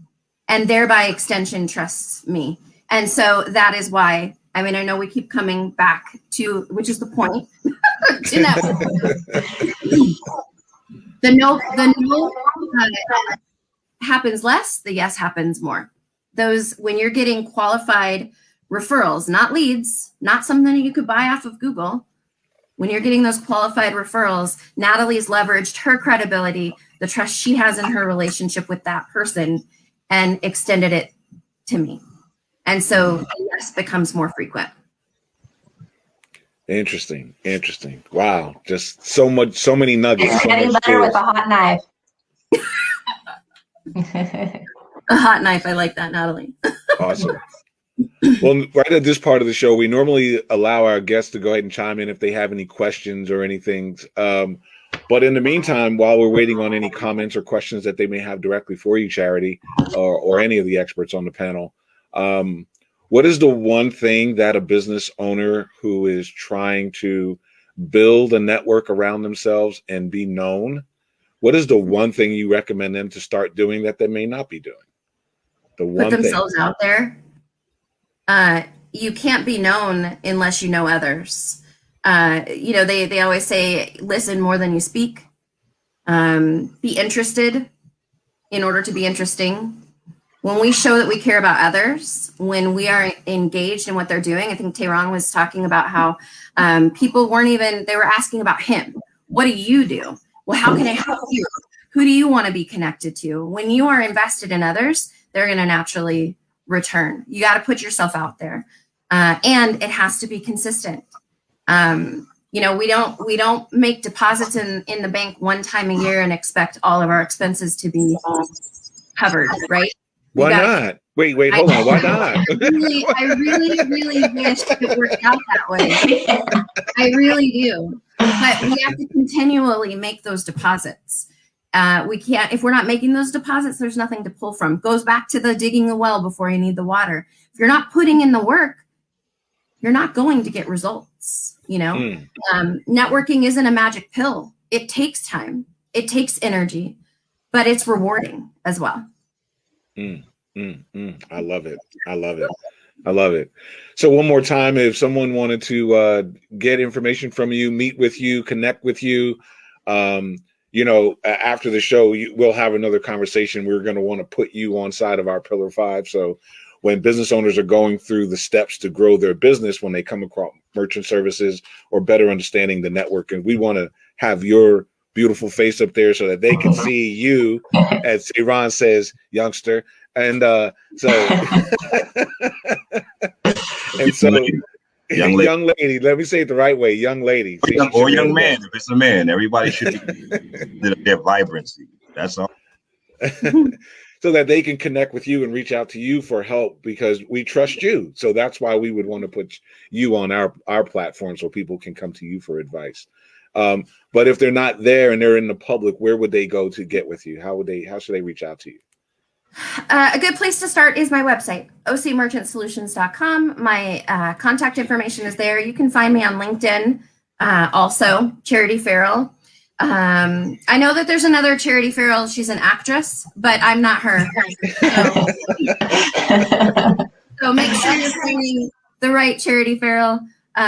and thereby extension trusts me. And so that is why, I know we keep coming back to, which is the point, to network. The no happens less, the yes happens more. When you're getting qualified referrals, not leads, not something that you could buy off of Google. When you're getting those qualified referrals, Natalie's leveraged her credibility, the trust she has in her relationship with that person, and extended it to me. And so the yes becomes more frequent. Interesting. Wow. Just so many nuggets. Getting better with a hot knife. A hot knife. I like that, Natalie. Awesome. Well, right at this part of the show, we normally allow our guests to go ahead and chime in if they have any questions or anything. But in the meantime, while we're waiting on any comments or questions that they may have directly for you, Charity, or any of the experts on the panel, what is the one thing that a business owner who is trying to build a network around themselves and be known, what is the one thing you recommend them to start doing that they may not be doing? The one Put themselves out there. You can't be known unless you know others. They always say, listen more than you speak. Be interested in order to be interesting. When we show that we care about others, when we are engaged in what they're doing, I think Tehran was talking about how people they were asking about him. What do you do? Well, how can I help you? Who do you want to be connected to? When you are invested in others, they're going to naturally return. You got to put yourself out there. And it has to be consistent. We don't make deposits in the bank one time a year and expect all of our expenses to be covered, right? Why not? Wait, hold on. Why not? I really wish it worked out that way. I really do. But we have to continually make those deposits. We can't, if we're not making those deposits, there's nothing to pull from. Goes back to the digging the well before you need the water. If you're not putting in the work, you're not going to get results. Networking isn't a magic pill. It takes time. It takes energy, but it's rewarding as well. I love it. I love it. So one more time, if someone wanted to get information from you, meet with you, connect with you, after the show, we'll have another conversation. We're going to want to put you on side of our Pillar 5. So when business owners are going through the steps to grow their business, when they come across merchant services or better understanding the network, and we want to have your beautiful face up there so that they can see you, as Iran says, youngster. And young lady, let me say it the right way, young lady. Or young man, if it's a man, everybody should be their vibrancy. That's all. So that they can connect with you and reach out to you for help, because we trust you. So that's why we would want to put you on our platform so people can come to you for advice. But if they're not there and they're in the public, where would they go to get with you? How should they reach out to you? A good place to start is my website, ocmerchantsolutions.com. My contact information is there. You can find me on LinkedIn, also Charity Farrell. I know that there's another Charity Farrell. She's an actress, but I'm not her. So make sure you're finding the right Charity Farrell. But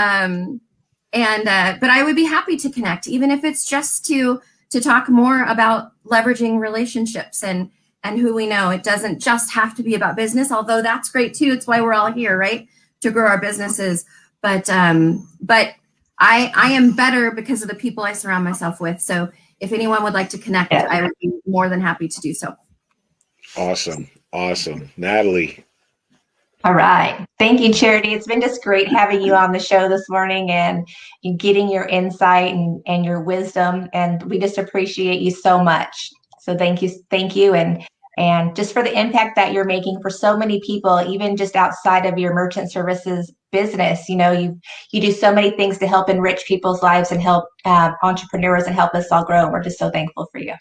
I would be happy to connect, even if it's just to talk more about leveraging relationships and who we know. It doesn't just have to be about business, although that's great too. It's why we're all here, right? To grow our businesses. But I am better because of the people I surround myself with. So if anyone would like to connect, I would be more than happy to do so. Awesome. Natalie. All right. Thank you, Charity. It's been just great having you on the show this morning and getting your insight and your wisdom. And we just appreciate you so much. So thank you. And just for the impact that you're making for so many people, even just outside of your merchant services business. You do so many things to help enrich people's lives and help entrepreneurs and help us all grow. And we're just so thankful for you.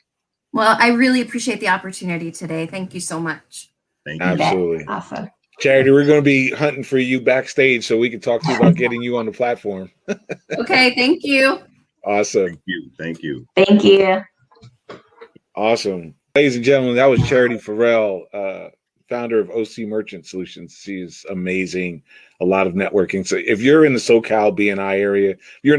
Well, I really appreciate the opportunity today. Thank you so much. Thank you. Absolutely. Awesome. Charity, we're going to be hunting for you backstage so we can talk to you about getting you on the platform. Okay. Thank you. Awesome. Thank you. Thank you. Awesome. Ladies and gentlemen, that was Charity Farrell, founder of OC Merchant Solutions. She's amazing. A lot of networking. So if you're in the SoCal BNI area, you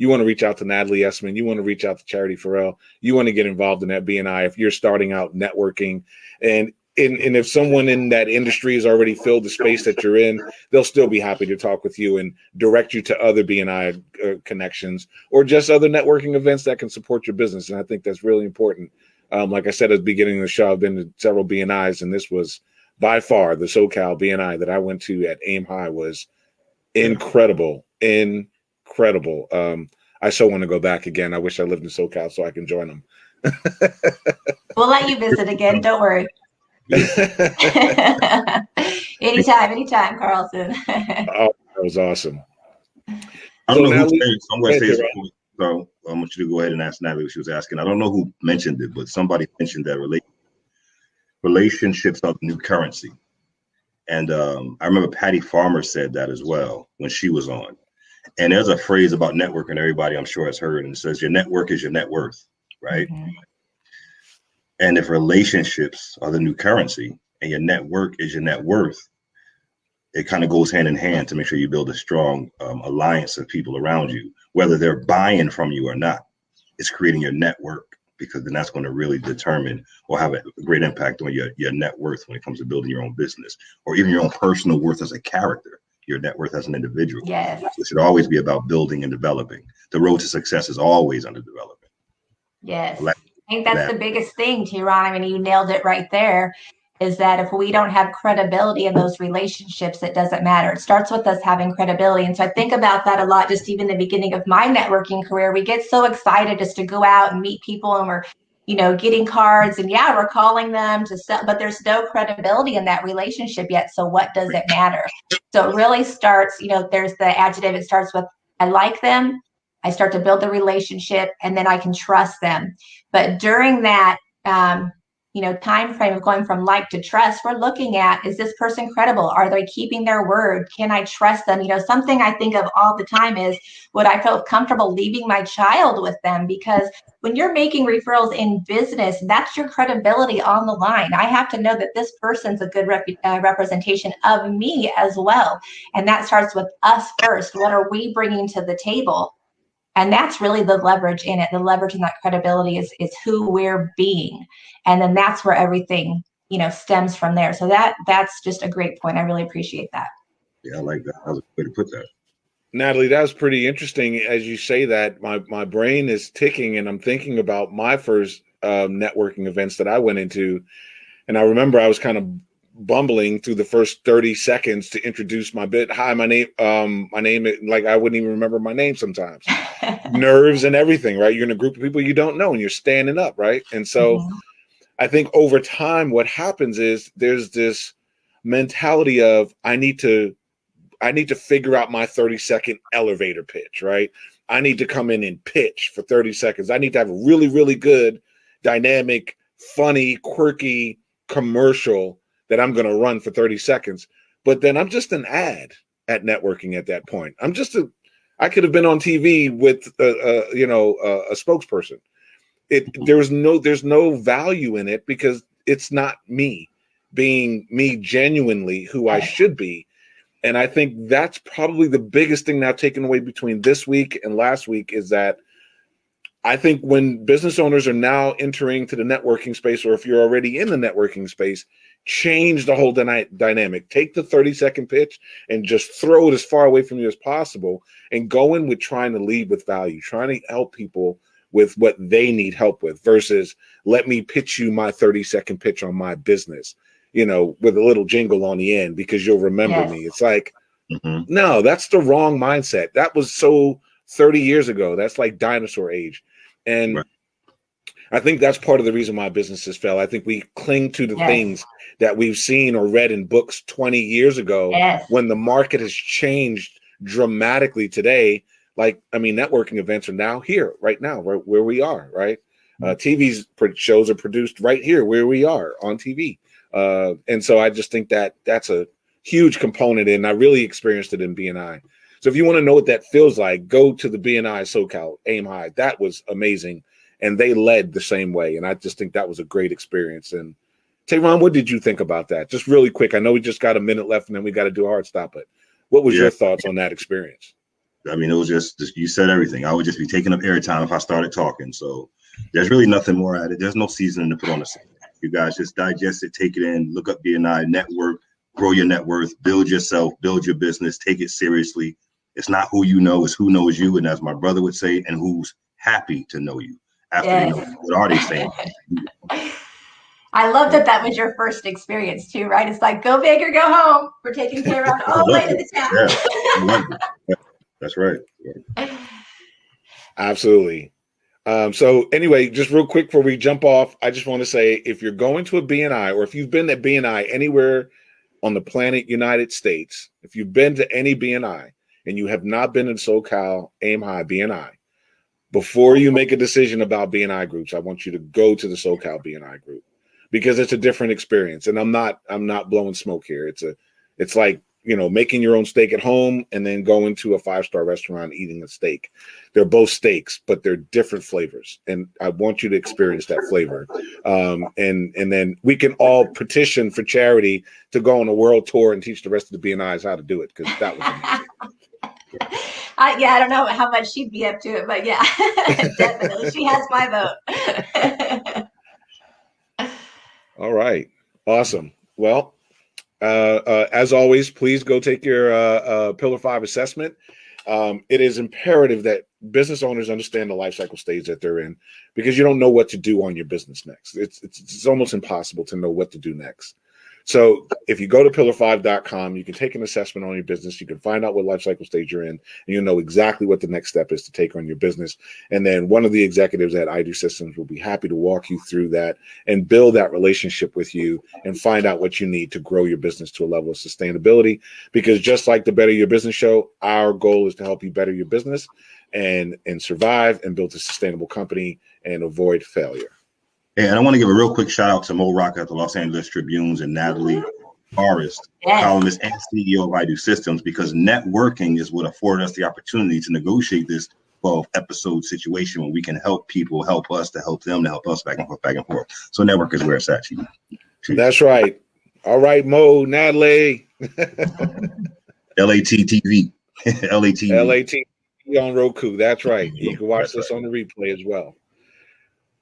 want to reach out to Natalie Essman, you want to reach out to Charity Farrell, you want to get involved in that BNI. If you're starting out networking, and if someone in that industry has already filled the space that you're in, they'll still be happy to talk with you and direct you to other BNI connections or just other networking events that can support your business. And I think that's really important. Like I said at the beginning of the show, I've been to several BNIs, and this was by far the SoCal BNI that I went to at Aim High was incredible. I so want to go back again. I wish I lived in SoCal so I can join them. We'll let you visit again. Don't worry. Anytime, Carlton. Oh, that was awesome. I don't know who I'm going to say this. So I want you to go ahead and ask Natalie what she was asking. I don't know who mentioned it, but somebody mentioned that relationships are the new currency. And I remember Patty Farmer said that as well when she was on. And there's a phrase about networking everybody I'm sure has heard, and it says your network is your net worth. right? Mhm. And if relationships are the new currency and your network is your net worth, it kind of goes hand in hand to make sure you build a strong alliance of people around you, whether they're buying from you or not. It's creating your network, because then that's going to really determine or have a great impact on your net worth when it comes to building your own business, or even your own personal worth as a character, your net worth as an individual. Yes. So it should always be about building and developing. The road to success is always under development. Yes. Like I think that's that. the biggest thing, Tiran. I mean, you nailed it right there, is that if we don't have credibility in those relationships, it doesn't matter. It starts with us having credibility. And so I think about that a lot, just even the beginning of my networking career. We get so excited just to go out and meet people, and we're, getting cards, and yeah, we're calling them to sell, but there's no credibility in that relationship yet. So what does it matter? So it really starts, there's the adjective, it starts with, I like them. I start to build the relationship, and then I can trust them. But during that, time frame of going from like to trust, we're looking at, is this person credible? Are they keeping their word? Can I trust them? Something I think of all the time is, would I feel comfortable leaving my child with them? Because when you're making referrals in business, that's your credibility on the line. I have to know that this person's a good representation of me as well. And that starts with us first. What are we bringing to the table? And that's really the leverage in it. The leverage in that credibility is who we're being. And then that's where everything, stems from there. So that's just a great point. I really appreciate that. Yeah, I like that. That was a way to put that. Natalie, that was pretty interesting. As you say that, my brain is ticking, and I'm thinking about my first networking events that I went into. And I remember I was kind of bumbling through the first 30 seconds to introduce my bit. Hi, my name, like I wouldn't even remember my name sometimes. Nerves and everything, right? You're in a group of people you don't know, and you're standing up, right? And so I think over time, what happens is there's this mentality of, I need to figure out my 30-second elevator pitch, right? I need to come in and pitch for 30 seconds. I need to have a really, really good, dynamic, funny, quirky commercial that I'm going to run for 30 seconds. But then I'm just an ad at networking at that point. I could have been on TV with a spokesperson. There's no value in it, because it's not me being me genuinely who I should be. And I think that's probably the biggest thing now taken away between this week and last week, is that I think when business owners are now entering to the networking space, or if you're already in the networking space, change the whole dynamic. Take the 30-second pitch and just throw it as far away from you as possible, and go in with trying to lead with value, trying to help people with what they need help with, versus let me pitch you my 30-second pitch on my business, with a little jingle on the end because you'll remember me. It's like, no, that's the wrong mindset. That was so 30 years ago. That's like dinosaur age. And I think that's part of the reason why businesses fail. I think we cling to the things that we've seen or read in books 20 years ago, when the market has changed dramatically today. Like, I mean, networking events are now here, right now, where we are, right? TV shows are produced right here where we are on TV. And so I just think that that's a huge component, and I really experienced it in BNI. So if you want to know what that feels like, go to the BNI SoCal Aim High. That was amazing. And they led the same way. And I just think that was a great experience. And Tehran, what did you think about that? Just really quick. I know we just got a minute left, and then we got to do a hard stop. But what was your thoughts on that experience? I mean, it was just you said everything. I would just be taking up airtime if I started talking. So there's really nothing more at it. There's no seasoning to put on the sand. You guys just digest it, take it in, look up BNI, network, grow your net worth, build yourself, build your business, take it seriously. It's not who you know, it's who knows you. And as my brother would say, and who's happy to know you after they know you. What are they saying? I love that was your first experience too, right? It's like, go big or go home. We're taking Tehran all the way to the town. Yeah. That's right. Absolutely. So anyway, just real quick before we jump off, I just want to say, if you're going to a BNI, or if you've been at BNI anywhere on the planet United States, if you've been to any BNI and you have not been in SoCal Aim High BNI, before you make a decision about BNI groups, I want you to go to the SoCal BNI group, because it's a different experience. And I'm not blowing smoke here. It's like, making your own steak at home and then going to a 5-star restaurant eating a steak. They're both steaks, but they're different flavors. And I want you to experience that flavor. And then we can all petition for Charity to go on a world tour and teach the rest of the BNIs how to do it, because that was amazing. Yeah, I don't know how much she'd be up to it, but yeah, definitely. She has my vote. All right. Awesome. Well, as always, please go take your Pillar 5 assessment. It is imperative that business owners understand the life cycle stage that they're in, because you don't know what to do on your business next. It's almost impossible to know what to do next. So if you go to pillar5.com, you can take an assessment on your business. You can find out what life cycle stage you're in, and you'll know exactly what the next step is to take on your business. And then one of the executives at I Do Systems will be happy to walk you through that and build that relationship with you and find out what you need to grow your business to a level of sustainability. Because just like the Better Your Business show, our goal is to help you better your business and survive and build a sustainable company and avoid failure. And I want to give a real quick shout out to Mo Rock at the Los Angeles Tribunes and Natalie Forrest, columnist and CEO of I Do Systems, because networking is what afforded us the opportunity to negotiate this 12-episode situation where we can help people help us to help them to help us, back and forth, back and forth. So network is where it's at. Chief. That's right. All right, Mo, Natalie. LATTV. LATTV on Roku. That's right. You can watch this on the replay as well.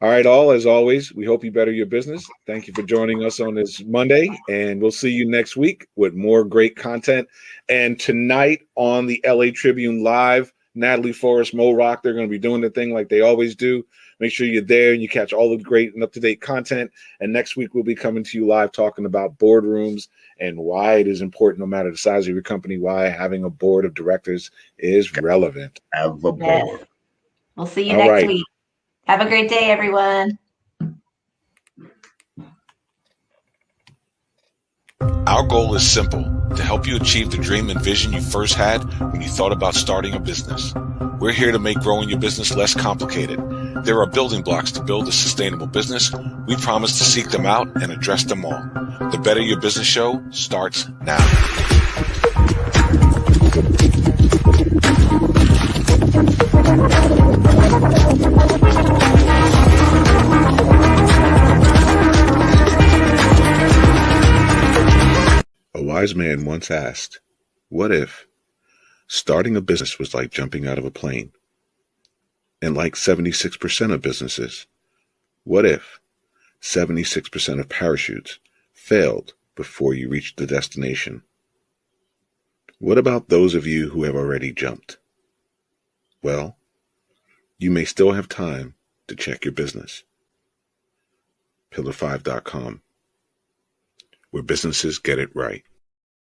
All right, as always, we hope you better your business. Thank you for joining us on this Monday, and we'll see you next week with more great content. And tonight on the LA Tribune Live, Natalie Forrest, Mo Rock, they're going to be doing the thing like they always do. Make sure you're there and you catch all the great and up-to-date content. And next week, we'll be coming to you live talking about boardrooms and why it is important, no matter the size of your company, why having a board of directors is relevant. Have a board. Yes. We'll see you next week. Have a great day, everyone. Our goal is simple: to help you achieve the dream and vision you first had when you thought about starting a business. We're here to make growing your business less complicated. There are building blocks to build a sustainable business. We promise to seek them out and address them all. The Better Your Business show starts now. A wise man once asked, what if starting a business was like jumping out of a plane? And like 76% of businesses, what if 76% of parachutes failed before you reached the destination? What about those of you who have already jumped? Well, you may still have time to check your business. Pillar5.com, where businesses get it right.